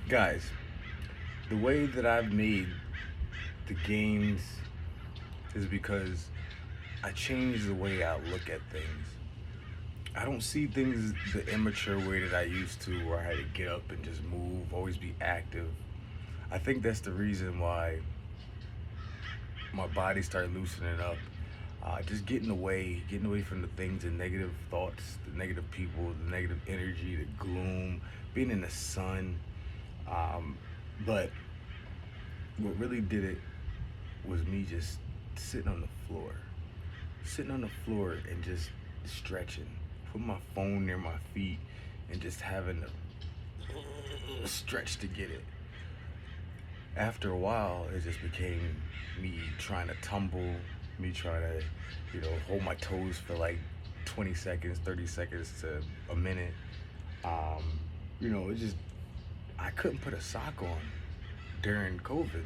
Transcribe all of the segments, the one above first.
Guys, the way that I've made the games is because I changed the way I look at things. I don't see things the immature way that I used to, where I had to get up and just move, always be active. I think that's the reason why my body started loosening up. Just getting away from the things, the negative thoughts, the negative people, the negative energy, the gloom, being in the sun. Um, but what really did it was me just sitting on the floor, sitting on the floor and just stretching, put my phone near my feet and just having to stretch to get it. After a while, it just became me trying to tumble, me trying to, hold my toes for like 20 seconds, 30 seconds to a minute. Um, it just, I couldn't put a sock on during COVID.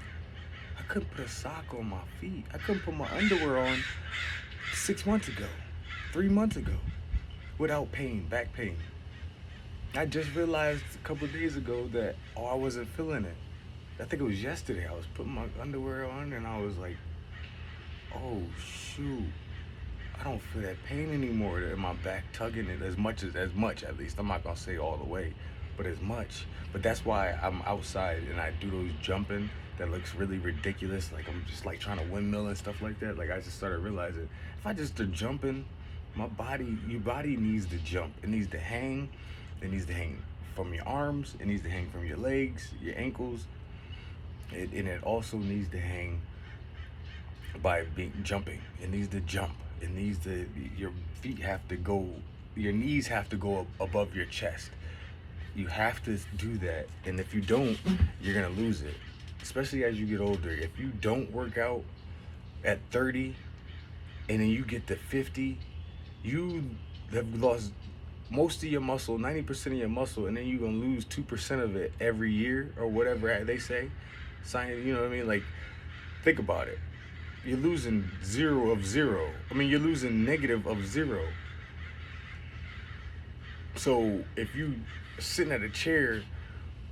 I couldn't put a sock on my feet. I couldn't put my underwear on 6 months ago, 3 months ago, without pain, back pain. I just realized a couple of days ago that, I wasn't feeling it. I think it was yesterday. I was putting my underwear on and I was like, oh shoot, I don't feel that pain anymore in my back, tugging it as much at least. I'm not gonna say all the way, but as much. But that's why I'm outside and I do those jumping that looks really ridiculous. Like I'm just like trying to windmill and stuff like that. Like I just started realizing if I just start jumping, your body needs to jump. It needs to hang. It needs to hang from your arms. It needs to hang from your legs, your ankles. And it also needs to hang by jumping. It needs to jump. It needs to, your feet have to go, your knees have to go above your chest. You have to do that. And if you don't, you're going to lose it. Especially as you get older. If you don't work out at 30 and then you get to 50, you have lost most of your muscle, 90% of your muscle, and then you're going to lose 2% of it every year or whatever they say. Science, you know what I mean? Like, think about it. You're losing zero of zero. I mean, you're losing negative of zero. So if you sitting at a chair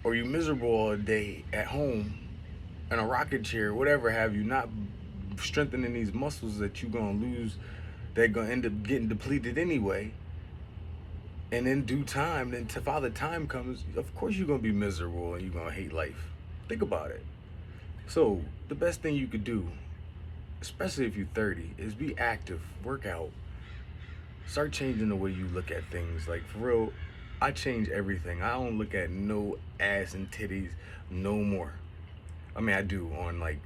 or you miserable all day at home in a rocking chair, whatever have you, not strengthening these muscles that you're gonna lose, they're gonna end up getting depleted anyway. And in due time, then if Father Time comes, of course you're gonna be miserable and you're gonna hate life. Think about it. So the best thing you could do, especially if you're 30, is be active, work out, start changing the way you look at things. Like for real, I change everything. I don't look at no ass and titties no more. I mean, I do on like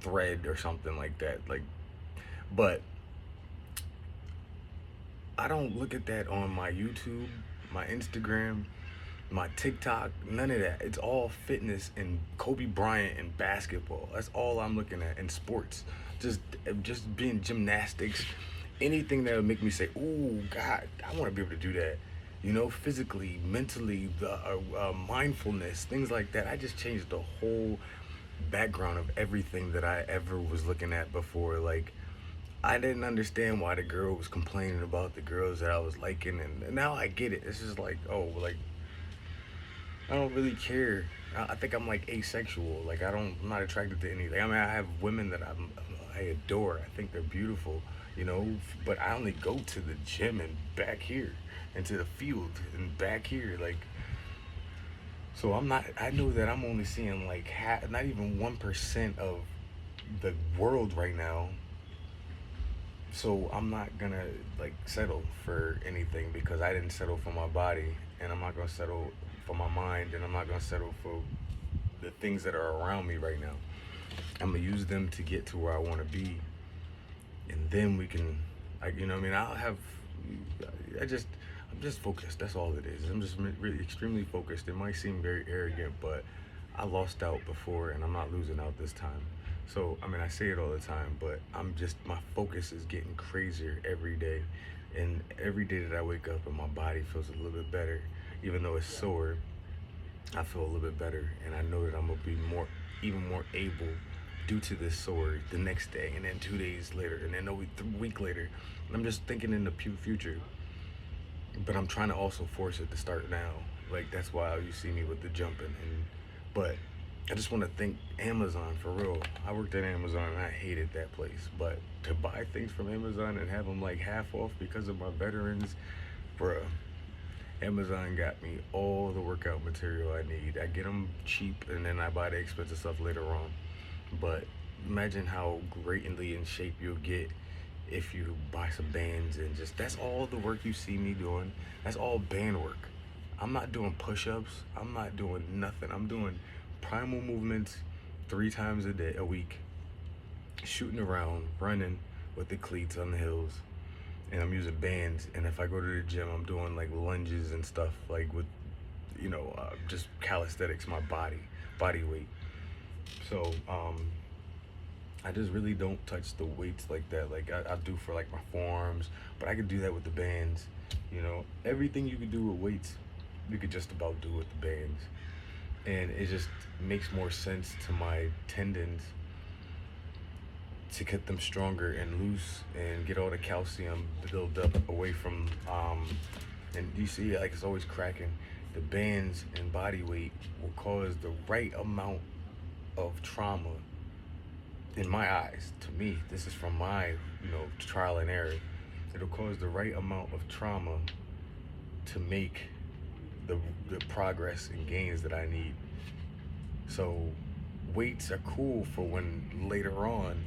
Thread or something like that. Like, but I don't look at that on my YouTube, my Instagram, my TikTok, none of that. It's all fitness and Kobe Bryant and basketball. That's all I'm looking at, in sports. Just being gymnastics, anything that would make me say, "Oh God, I want to be able to do that." Physically, mentally, the mindfulness, things like that. I just changed the whole background of everything that I ever was looking at before. Like, I didn't understand why the girl was complaining about the girls that I was liking, and now I get it. It's just like, oh, like I don't really care. I think I'm like asexual. Like I'm not attracted to anything. I mean, I have women that I adore. I think they're beautiful, but I only go to the gym and back here, and to the field and back here. Like, so I'm not. I know that I'm only seeing like not even 1% of the world right now. So I'm not gonna like settle for anything because I didn't settle for my body, and I'm not gonna settle for my mind, and I'm not gonna settle for the things that are around me right now. I'm gonna use them to get to where I want to be, and then we can, like, I mean, I'm just focused. That's all it is. I'm just really extremely focused. It might seem very arrogant, but I lost out before, and I'm not losing out this time. So, I mean, I say it all the time, but my focus is getting crazier every day. And every day that I wake up and my body feels a little bit better, even though it's sore, I feel a little bit better. And I know that I'm going to be even more able due to this sore the next day, and then 2 days later, and then a week later. I'm just thinking in the future, but I'm trying to also force it to start now. Like, that's why you see me with the jumping and But I just want to thank Amazon for real. I worked at Amazon and I hated that place. But to buy things from Amazon and have them like half off because of my veterans, bruh, Amazon got me all the workout material I need. I get them cheap and then I buy the expensive stuff later on. But imagine how greatly in shape you'll get if you buy some bands and just that's all the work you see me doing. That's all band work. I'm not doing push-ups. I'm not doing nothing. I'm doing primal movements 3 times a week, shooting around, running with the cleats on the hills, and I'm using bands. And if I go to the gym, I'm doing like lunges and stuff, like with, just calisthenics, my body weight. So I just really don't touch the weights like that. Like I do for like my forearms, but I could do that with the bands. Everything you could do with weights, you could just about do with the bands. And it just makes more sense to my tendons to get them stronger and loose and get all the calcium built up away from and you see like it's always cracking. The bands and body weight will cause the right amount of trauma in my eyes. To me, this is from my trial and error. It'll cause the right amount of trauma to make the progress and gains that I need. So weights are cool for when later on,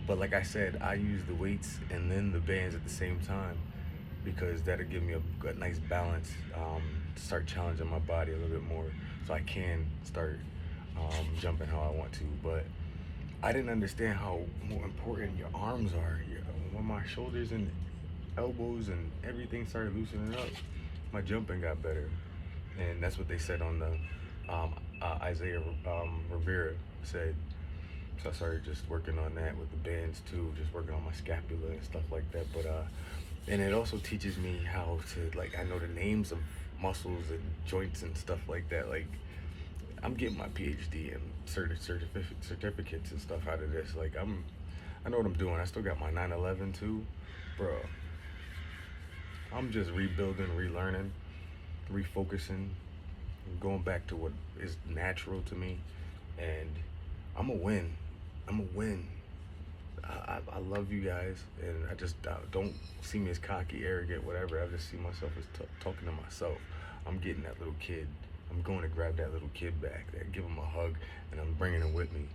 but like I said, I use the weights and then the bands at the same time because that'll give me a nice balance to start challenging my body a little bit more so I can start jumping how I want to. But I didn't understand how more important your arms are. When my shoulders and elbows and everything started loosening up, my jumping got better. And that's what they said on the Isaiah Rivera said. So I started just working on that with the bands too, just working on my scapula and stuff like that. But and it also teaches me how to I know the names of muscles and joints and stuff like that. Like I'm getting my PhD and certificates and stuff out of this. I know what I'm doing. I still got my 9/11 too, bro. I'm just rebuilding, relearning, refocusing, going back to what is natural to me, and I'm a win. I love you guys, and I just don't see me as cocky, arrogant, whatever. I just see myself as talking to myself. I'm getting that little kid. I'm going to grab that little kid back, give him a hug, and I'm bringing him with me.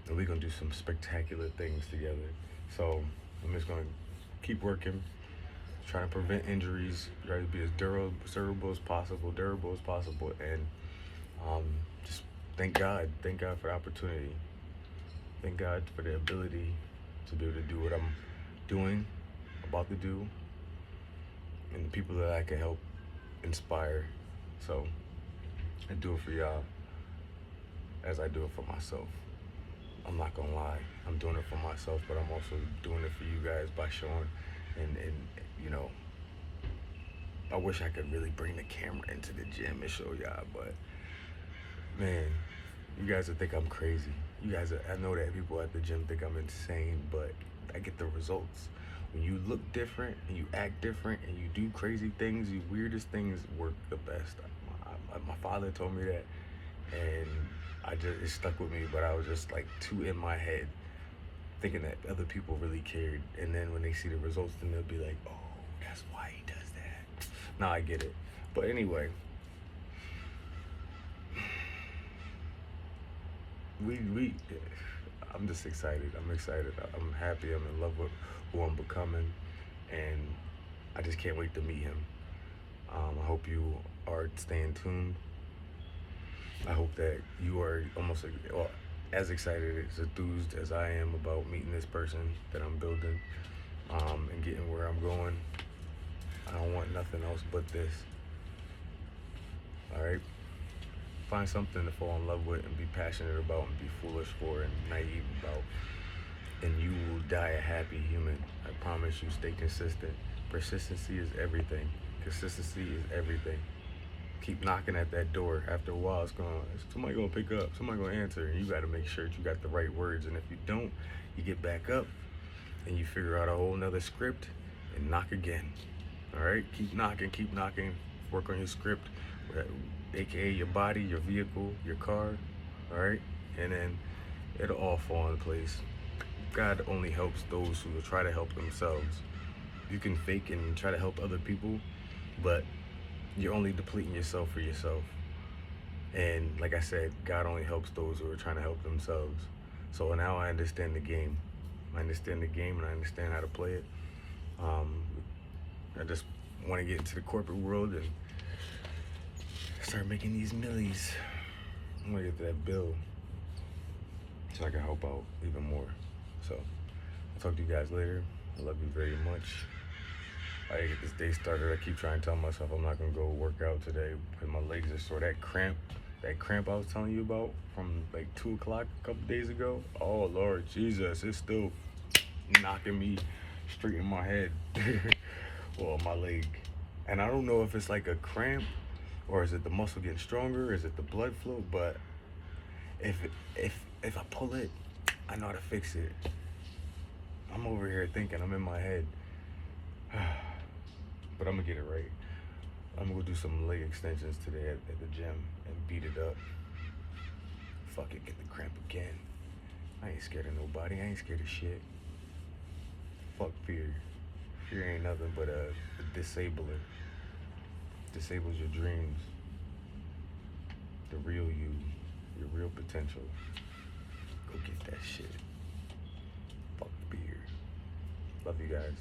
And we're going to do some spectacular things together. So I'm just going to keep working, trying to prevent injuries, try to be as durable as possible, and just thank God for the opportunity. Thank God for the ability to be able to do what I'm doing, about to do, and the people that I can help inspire. So I do it for y'all as I do it for myself. I'm not gonna lie, I'm doing it for myself, but I'm also doing it for you guys by showing and I wish I could really bring the camera into the gym and show y'all, but man, you guys will think I'm crazy. I know that people at the gym think I'm insane, but I get the results. When you look different and you act different and you do crazy things, the weirdest things work the best. My father told me that, and it stuck with me, but I was just too in my head, thinking that other people really cared. And then when they see the results, then they'll be like, oh, that's why he does that. Now I get it. But anyway, I'm just excited. I'm excited. I'm happy. I'm in love with who I'm becoming, and I just can't wait to meet him. I hope you are staying tuned. I hope that you are as excited, as enthused as I am about meeting this person that I'm building and getting where I'm going. I don't want nothing else but this. All right? Find something to fall in love with and be passionate about and be foolish for and naive about, and you will die a happy human. I promise you. Stay consistent. Persistency is everything. Consistency is everything. Keep knocking at that door. After a while, somebody gonna pick up, somebody gonna answer, and you gotta make sure that you got the right words. And if you don't, you get back up and you figure out a whole nother script and knock again. All right? Keep knocking, work on your script. aka your body, your vehicle, your car, all right? And then it'll all fall in place. God only helps those who will try to help themselves. You can fake and try to help other people, but you're only depleting yourself for yourself. And like I said, God only helps those who are trying to help themselves. So now I understand the game. I understand the game and I understand how to play it. Um, I just want to get into the corporate world and start making these millies. I want to get to that bill so I can help out even more. So I'll talk to you guys later. I love you very much. I gotta get this day started. I keep trying to tell myself I'm not gonna go work out today because my legs are sore. That cramp I was telling you about from like 2 o'clock a couple days ago. Oh Lord Jesus, it's still knocking me straight in my head. Well, my leg. And I don't know if it's like a cramp or is it the muscle getting stronger? Is it the blood flow? But if I pull it, I know how to fix it. I'm over here thinking, I'm in my head. But I'm gonna get it right. I'm gonna go do some leg extensions today at the gym and beat it up. Fuck it, get the cramp again. I ain't scared of nobody. I ain't scared of shit. Fuck fear. Fear ain't nothing but a disabler. Disables your dreams. The real you. Your real potential. Go get that shit. Fuck fear. Love you guys.